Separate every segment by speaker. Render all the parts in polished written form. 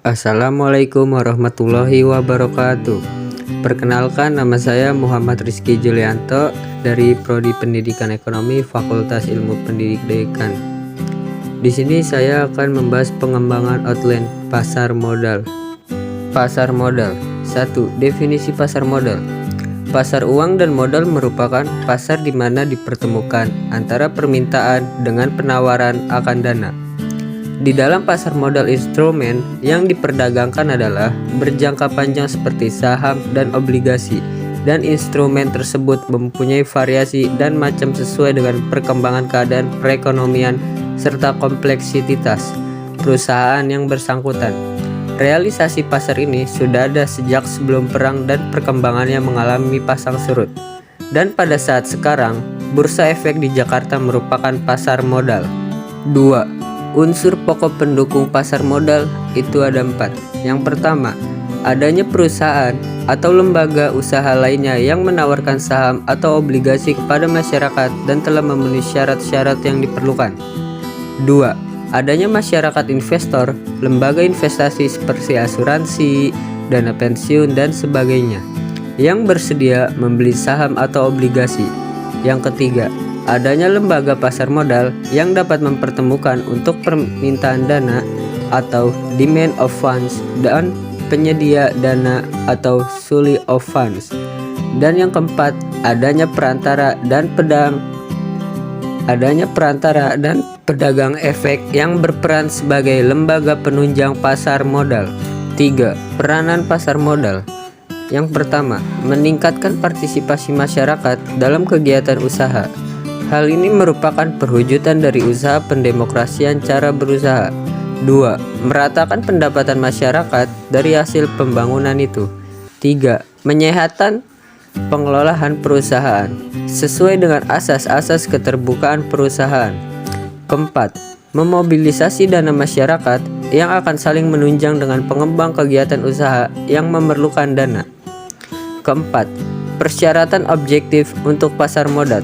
Speaker 1: Assalamualaikum warahmatullahi wabarakatuh. Perkenalkan, nama saya Muhammad Rizky Julianto dari Prodi Pendidikan Ekonomi Fakultas Ilmu Pendidikan. Di sini saya akan membahas pengembangan outline pasar modal. Pasar modal. 1. Definisi pasar modal. Pasar uang dan modal merupakan pasar di mana dipertemukan antara permintaan dengan penawaran akan dana. Di dalam pasar modal, instrumen yang diperdagangkan adalah berjangka panjang seperti saham dan obligasi, dan instrumen tersebut mempunyai variasi dan macam sesuai dengan perkembangan keadaan perekonomian serta kompleksitas perusahaan yang bersangkutan. Realisasi pasar ini sudah ada sejak sebelum perang dan perkembangannya mengalami pasang surut. Dan pada saat sekarang, Bursa Efek di Jakarta merupakan pasar modal. 2. Unsur pokok pendukung pasar modal itu ada 4. Yang pertama, adanya perusahaan atau lembaga usaha lainnya yang menawarkan saham atau obligasi kepada masyarakat dan telah memenuhi syarat-syarat yang diperlukan. 2. Adanya masyarakat investor, lembaga investasi seperti asuransi, dana pensiun, dan sebagainya yang bersedia membeli saham atau obligasi. Yang ketiga, adanya lembaga pasar modal yang dapat mempertemukan untuk permintaan dana atau demand of funds dan penyedia dana atau supply of funds. Dan yang keempat, adanya perantara dan pedagang efek yang berperan sebagai lembaga penunjang pasar modal. 3. Peranan pasar modal. Yang pertama, meningkatkan partisipasi masyarakat dalam kegiatan usaha. Hal ini merupakan perwujudan dari usaha pendemokrasian cara berusaha. 2. Meratakan pendapatan masyarakat dari hasil pembangunan itu. 3. Menyehatkan pengelolaan perusahaan sesuai dengan asas-asas keterbukaan perusahaan. 4. Memobilisasi dana masyarakat yang akan saling menunjang dengan pengembang kegiatan usaha yang memerlukan dana. 4. Persyaratan objektif untuk pasar modal.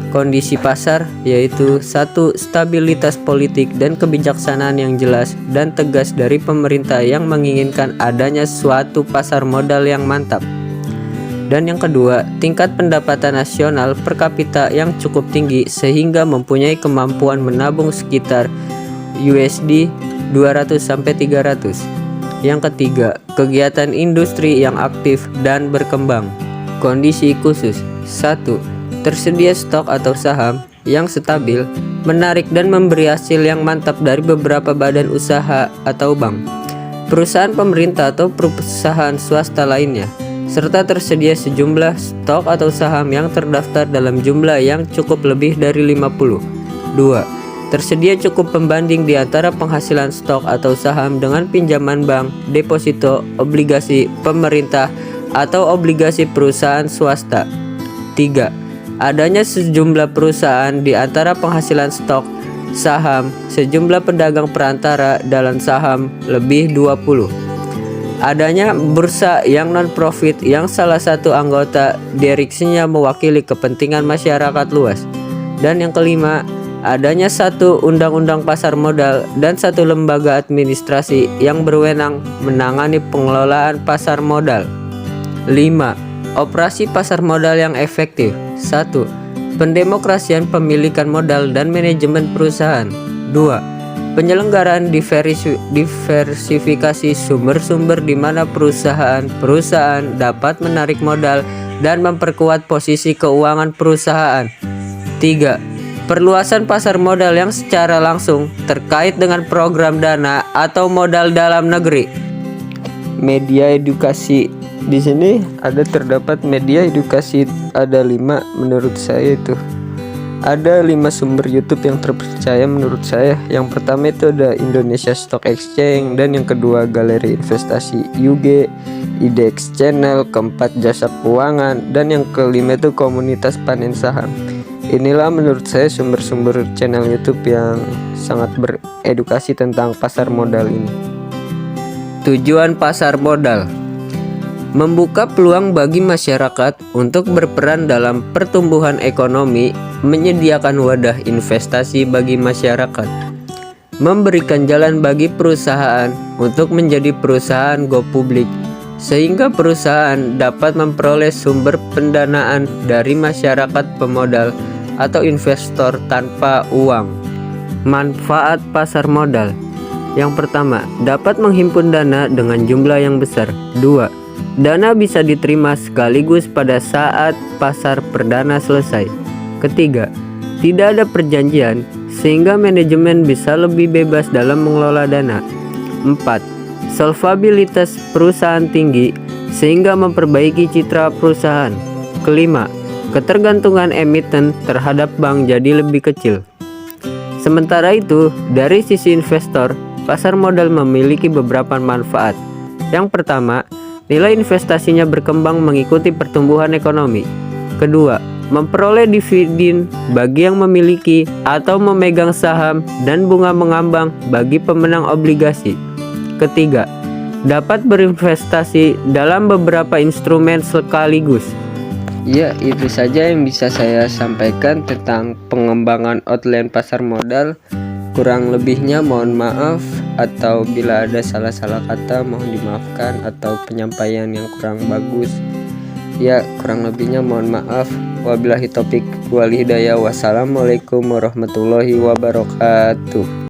Speaker 1: Kondisi pasar yaitu 1. Stabilitas politik dan kebijaksanaan yang jelas dan tegas dari pemerintah yang menginginkan adanya suatu pasar modal yang mantap. Dan yang kedua, tingkat pendapatan nasional per kapita yang cukup tinggi sehingga mempunyai kemampuan menabung sekitar USD 200-300. Yang ketiga, kegiatan industri yang aktif dan berkembang. Kondisi khusus. 1. Tersedia stok atau saham yang stabil, menarik dan memberi hasil yang mantap dari beberapa badan usaha atau bank, perusahaan pemerintah atau perusahaan swasta lainnya, serta tersedia sejumlah stok atau saham yang terdaftar dalam jumlah yang cukup lebih dari 50. 2. Tersedia cukup pembanding di antara penghasilan stok atau saham dengan pinjaman bank, deposito, obligasi pemerintah atau obligasi perusahaan swasta. 3. Adanya sejumlah perusahaan di antara penghasilan stok saham, sejumlah pedagang perantara dalam saham lebih 20. Adanya bursa yang non-profit yang salah satu anggota direksinya mewakili kepentingan masyarakat luas. Dan yang kelima, adanya 1 undang-undang pasar modal dan 1 lembaga administrasi yang berwenang menangani pengelolaan pasar modal. 5. Operasi pasar modal yang efektif. 1. Pendemokrasian pemilikan modal dan manajemen perusahaan. 2. Penyelenggaraan diversifikasi sumber-sumber di mana perusahaan dapat menarik modal dan memperkuat posisi keuangan perusahaan. 3. Perluasan pasar modal yang secara langsung terkait dengan program dana atau modal dalam negeri. Media edukasi. Di sini terdapat media edukasi, ada 5 menurut saya itu. Ada 5 sumber YouTube yang terpercaya menurut saya. Yang pertama itu ada Indonesia Stock Exchange, dan yang kedua Galeri Investasi UG, IDX Channel, keempat Jasa Keuangan, dan yang kelima itu Komunitas Panen Saham. Inilah menurut saya sumber-sumber channel YouTube yang sangat beredukasi tentang pasar modal ini. Tujuan pasar modal: membuka peluang bagi masyarakat untuk berperan dalam pertumbuhan ekonomi, menyediakan wadah investasi bagi masyarakat. memberikan jalan bagi perusahaan untuk menjadi perusahaan go publik, sehingga perusahaan dapat memperoleh sumber pendanaan dari masyarakat pemodal atau investor tanpa uang. Manfaat pasar modal. Yang pertama, dapat menghimpun dana dengan jumlah yang besar. 2. Dana bisa diterima sekaligus pada saat pasar perdana selesai. Ketiga, tidak ada perjanjian sehingga manajemen bisa lebih bebas dalam mengelola dana. 4. Solvabilitas perusahaan tinggi sehingga memperbaiki citra perusahaan. Kelima, ketergantungan emiten terhadap bank jadi lebih kecil. Sementara itu, dari sisi investor, pasar modal memiliki beberapa manfaat. Yang pertama, nilai investasinya berkembang mengikuti pertumbuhan ekonomi. Kedua, memperoleh dividen bagi yang memiliki atau memegang saham dan bunga mengambang bagi pemenang obligasi. Ketiga, dapat berinvestasi dalam beberapa instrumen sekaligus. Ya, itu saja yang bisa saya sampaikan tentang pengembangan outline pasar modal. Kurang lebihnya mohon maaf, atau bila ada salah-salah kata mohon dimaafkan, atau penyampaian yang kurang bagus. Ya, kurang lebihnya mohon maaf. Wabillahi taufik wal hidayah. Wassalamualaikum warahmatullahi wabarakatuh.